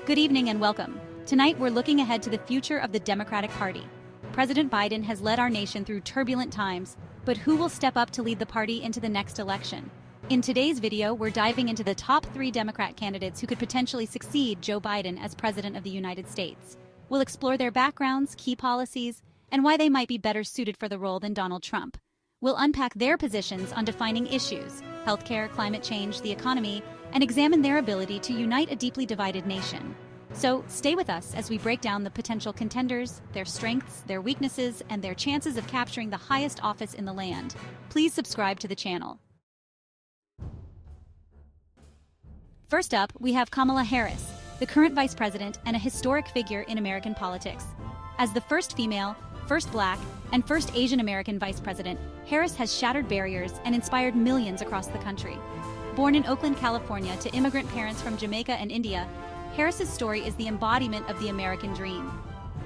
Good evening and welcome. Tonight we're looking ahead to the future of the Democratic Party. President Biden has led our nation through turbulent times, but who will step up to lead the party into the next election? In today's video, we're diving into the top 3 Democrat candidates who could potentially succeed Joe Biden as President of the United States. We'll explore their backgrounds, key policies, and why they might be better suited for the role than Donald Trump. We'll unpack their positions on defining issues, healthcare, climate change, the economy, and examine their ability to unite a deeply divided nation. So stay with us as we break down the potential contenders, their strengths, their weaknesses, and their chances of capturing the highest office in the land. Please subscribe to the channel. First up, we have Kamala Harris, the current vice president and a historic figure in American politics. As the first female, first Black, and first Asian American vice president, Harris has shattered barriers and inspired millions across the country. Born in Oakland, California, to immigrant parents from Jamaica and India, Harris's story is the embodiment of the American dream.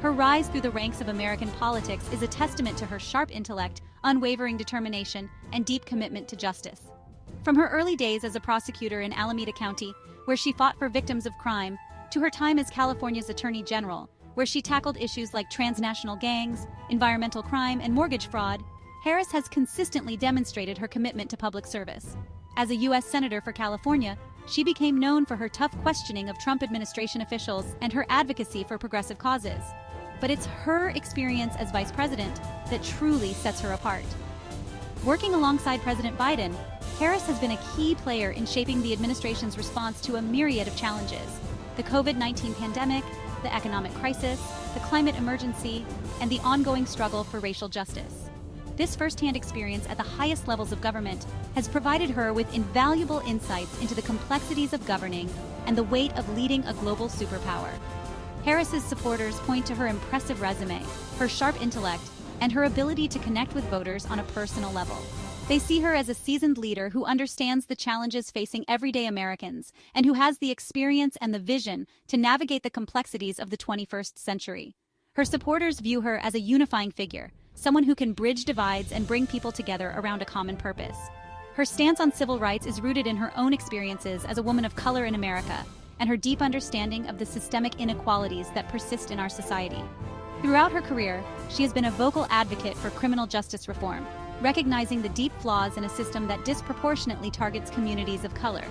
Her rise through the ranks of American politics is a testament to her sharp intellect, unwavering determination, and deep commitment to justice. From her early days as a prosecutor in Alameda County, where she fought for victims of crime, to her time as California's Attorney General, where she tackled issues like transnational gangs, environmental crime, and mortgage fraud, Harris has consistently demonstrated her commitment to public service. As a U.S. Senator for California, she became known for her tough questioning of Trump administration officials and her advocacy for progressive causes. But it's her experience as vice president that truly sets her apart. Working alongside President Biden, Harris has been a key player in shaping the administration's response to a myriad of challenges: the COVID-19 pandemic, the economic crisis, the climate emergency, and the ongoing struggle for racial justice. This firsthand experience at the highest levels of government has provided her with invaluable insights into the complexities of governing and the weight of leading a global superpower. Harris's supporters point to her impressive resume, her sharp intellect, and her ability to connect with voters on a personal level. They see her as a seasoned leader who understands the challenges facing everyday Americans and who has the experience and the vision to navigate the complexities of the 21st century. Her supporters view her as a unifying figure, someone who can bridge divides and bring people together around a common purpose. Her stance on civil rights is rooted in her own experiences as a woman of color in America and her deep understanding of the systemic inequalities that persist in our society. Throughout her career, she has been a vocal advocate for criminal justice reform, recognizing the deep flaws in a system that disproportionately targets communities of color.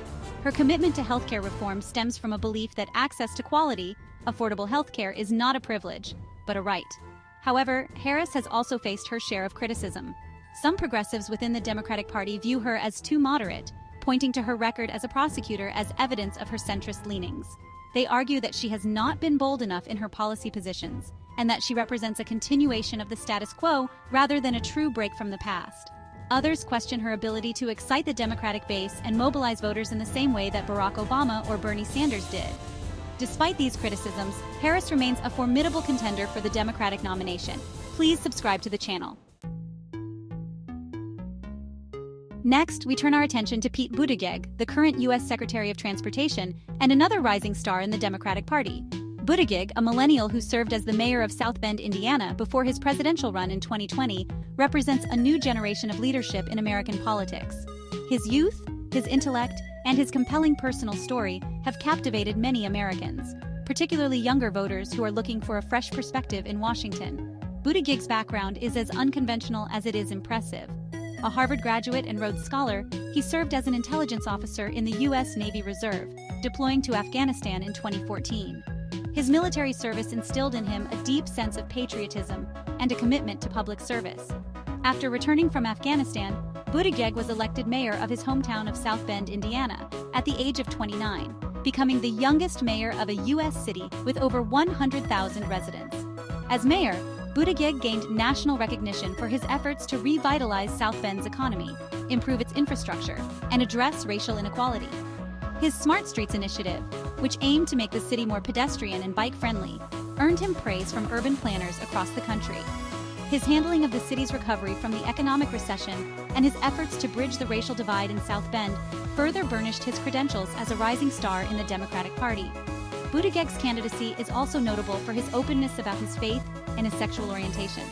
Her commitment to healthcare reform stems from a belief that access to quality, affordable healthcare is not a privilege, but a right. However, Harris has also faced her share of criticism. Some progressives within the Democratic Party view her as too moderate, pointing to her record as a prosecutor as evidence of her centrist leanings. They argue that she has not been bold enough in her policy positions, and that she represents a continuation of the status quo rather than a true break from the past. Others question her ability to excite the Democratic base and mobilize voters in the same way that Barack Obama or Bernie Sanders did. Despite these criticisms, Harris remains a formidable contender for the Democratic nomination. Please subscribe to the channel. Next, we turn our attention to Pete Buttigieg, the current U.S. Secretary of Transportation and another rising star in the Democratic Party. Buttigieg, a millennial who served as the mayor of South Bend, Indiana, before his presidential run in 2020, represents a new generation of leadership in American politics. His youth, his intellect, and his compelling personal story have captivated many Americans, particularly younger voters who are looking for a fresh perspective in Washington. Buttigieg's background is as unconventional as it is impressive. A Harvard graduate and Rhodes Scholar, he served as an intelligence officer in the U.S. Navy Reserve, deploying to Afghanistan in 2014. His military service instilled in him a deep sense of patriotism and a commitment to public service. After returning from Afghanistan, Buttigieg was elected mayor of his hometown of South Bend, Indiana, at the age of 29, becoming the youngest mayor of a U.S. city with over 100,000 residents. As mayor, Buttigieg gained national recognition for his efforts to revitalize South Bend's economy, improve its infrastructure, and address racial inequality. His Smart Streets initiative, which aimed to make the city more pedestrian and bike-friendly, earned him praise from urban planners across the country. His handling of the city's recovery from the economic recession and his efforts to bridge the racial divide in South Bend further burnished his credentials as a rising star in the Democratic Party. Buttigieg's candidacy is also notable for his openness about his faith and his sexual orientation.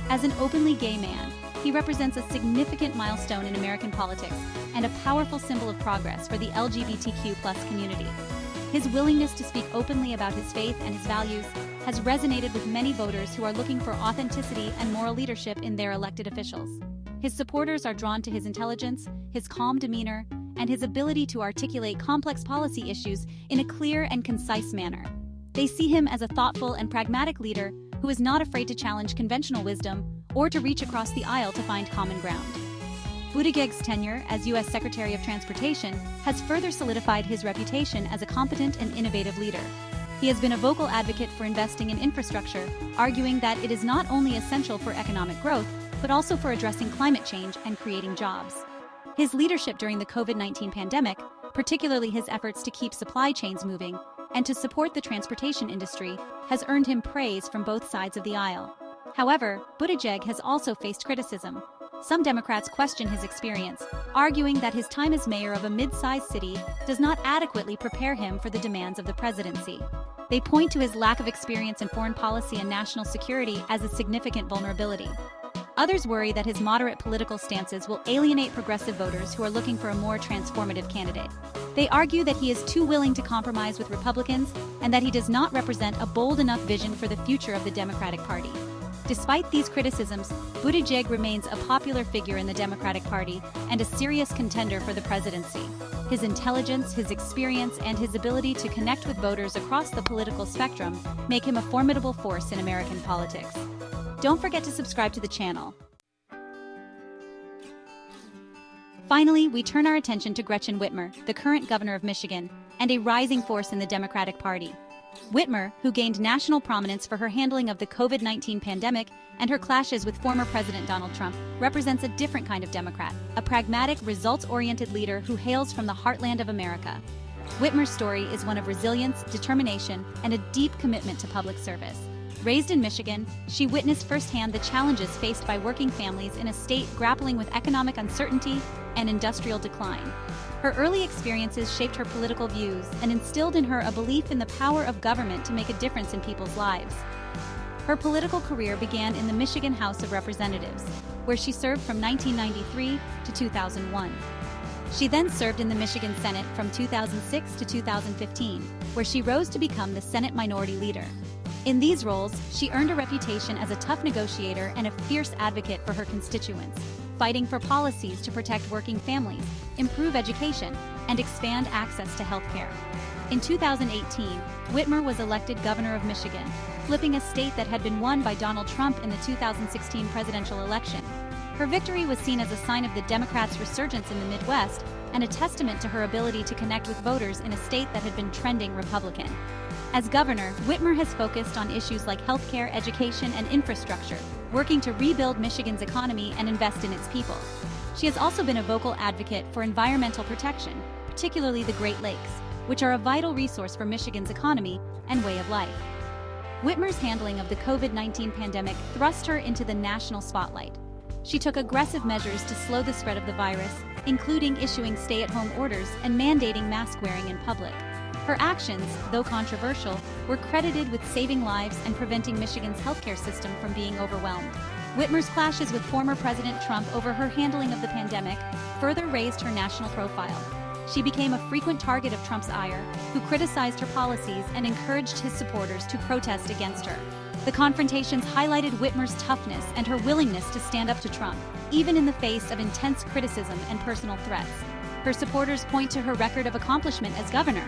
As an openly gay man, he represents a significant milestone in American politics and a powerful symbol of progress for the LGBTQ+ community. His willingness to speak openly about his faith and his values has resonated with many voters who are looking for authenticity and moral leadership in their elected officials. His supporters are drawn to his intelligence, his calm demeanor, and his ability to articulate complex policy issues in a clear and concise manner. They see him as a thoughtful and pragmatic leader who is not afraid to challenge conventional wisdom or to reach across the aisle to find common ground. Buttigieg's tenure as U.S. Secretary of Transportation has further solidified his reputation as a competent and innovative leader. He has been a vocal advocate for investing in infrastructure, arguing that it is not only essential for economic growth, but also for addressing climate change and creating jobs. His leadership during the COVID-19 pandemic, particularly his efforts to keep supply chains moving and to support the transportation industry, has earned him praise from both sides of the aisle. However, Buttigieg has also faced criticism. Some Democrats question his experience, arguing that his time as mayor of a mid-sized city does not adequately prepare him for the demands of the presidency. They point to his lack of experience in foreign policy and national security as a significant vulnerability. Others worry that his moderate political stances will alienate progressive voters who are looking for a more transformative candidate. They argue that he is too willing to compromise with Republicans and that he does not represent a bold enough vision for the future of the Democratic Party. Despite these criticisms, Buttigieg remains a popular figure in the Democratic Party and a serious contender for the presidency. His intelligence, his experience, and his ability to connect with voters across the political spectrum make him a formidable force in American politics. Don't forget to subscribe to the channel. Finally, we turn our attention to Gretchen Whitmer, the current governor of Michigan, and a rising force in the Democratic Party. Whitmer, who gained national prominence for her handling of the COVID-19 pandemic and her clashes with former President Donald Trump, represents a different kind of Democrat, a pragmatic, results-oriented leader who hails from the heartland of America. Whitmer's story is one of resilience, determination, and a deep commitment to public service. Raised in Michigan, she witnessed firsthand the challenges faced by working families in a state grappling with economic uncertainty and industrial decline. Her early experiences shaped her political views and instilled in her a belief in the power of government to make a difference in people's lives. Her political career began in the Michigan House of Representatives, where she served from 1993 to 2001. She then served in the Michigan Senate from 2006 to 2015, where she rose to become the Senate Minority Leader. In these roles, she earned a reputation as a tough negotiator and a fierce advocate for her constituents, fighting for policies to protect working families, improve education, and expand access to health care. In 2018, Whitmer was elected governor of Michigan, flipping a state that had been won by Donald Trump in the 2016 presidential election. Her victory was seen as a sign of the Democrats' resurgence in the Midwest and a testament to her ability to connect with voters in a state that had been trending Republican. As governor, Whitmer has focused on issues like healthcare, education, and infrastructure, working to rebuild Michigan's economy and invest in its people. She has also been a vocal advocate for environmental protection, particularly the Great Lakes, which are a vital resource for Michigan's economy and way of life. Whitmer's handling of the COVID-19 pandemic thrust her into the national spotlight. She took aggressive measures to slow the spread of the virus, including issuing stay-at-home orders and mandating mask wearing in public. Her actions, though controversial, were credited with saving lives and preventing Michigan's healthcare system from being overwhelmed. Whitmer's clashes with former President Trump over her handling of the pandemic further raised her national profile. She became a frequent target of Trump's ire, who criticized her policies and encouraged his supporters to protest against her. The confrontations highlighted Whitmer's toughness and her willingness to stand up to Trump, even in the face of intense criticism and personal threats. Her supporters point to her record of accomplishment as governor,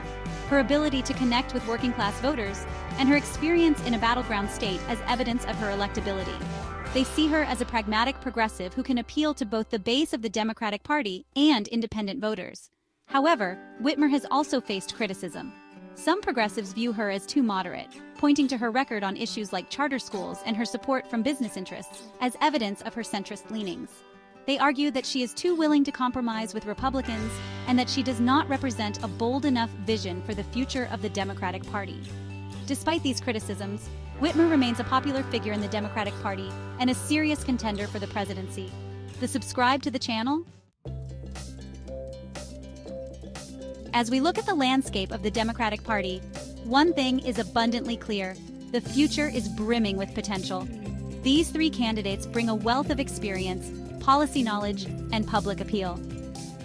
her ability to connect with working-class voters, and her experience in a battleground state as evidence of her electability. They see her as a pragmatic progressive who can appeal to both the base of the Democratic Party and independent voters. However, Whitmer has also faced criticism. Some progressives view her as too moderate, pointing to her record on issues like charter schools and her support from business interests as evidence of her centrist leanings. They argue that she is too willing to compromise with Republicans and that she does not represent a bold enough vision for the future of the Democratic Party. Despite these criticisms, Whitmer remains a popular figure in the Democratic Party and a serious contender for the presidency. Subscribe to the channel. As we look at the landscape of the Democratic Party, one thing is abundantly clear: the future is brimming with potential. These three candidates bring a wealth of experience, policy knowledge, and public appeal.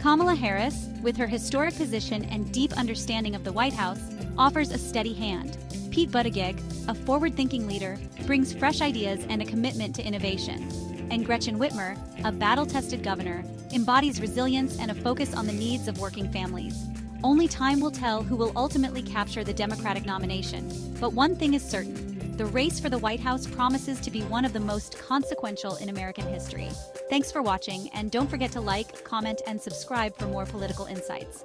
Kamala Harris, with her historic position and deep understanding of the White House, offers a steady hand. Pete Buttigieg, a forward-thinking leader, brings fresh ideas and a commitment to innovation. And Gretchen Whitmer, a battle-tested governor, embodies resilience and a focus on the needs of working families. Only time will tell who will ultimately capture the Democratic nomination. But one thing is certain: the race for the White House promises to be one of the most consequential in American history. Thanks for watching, and don't forget to like, comment, and subscribe for more political insights.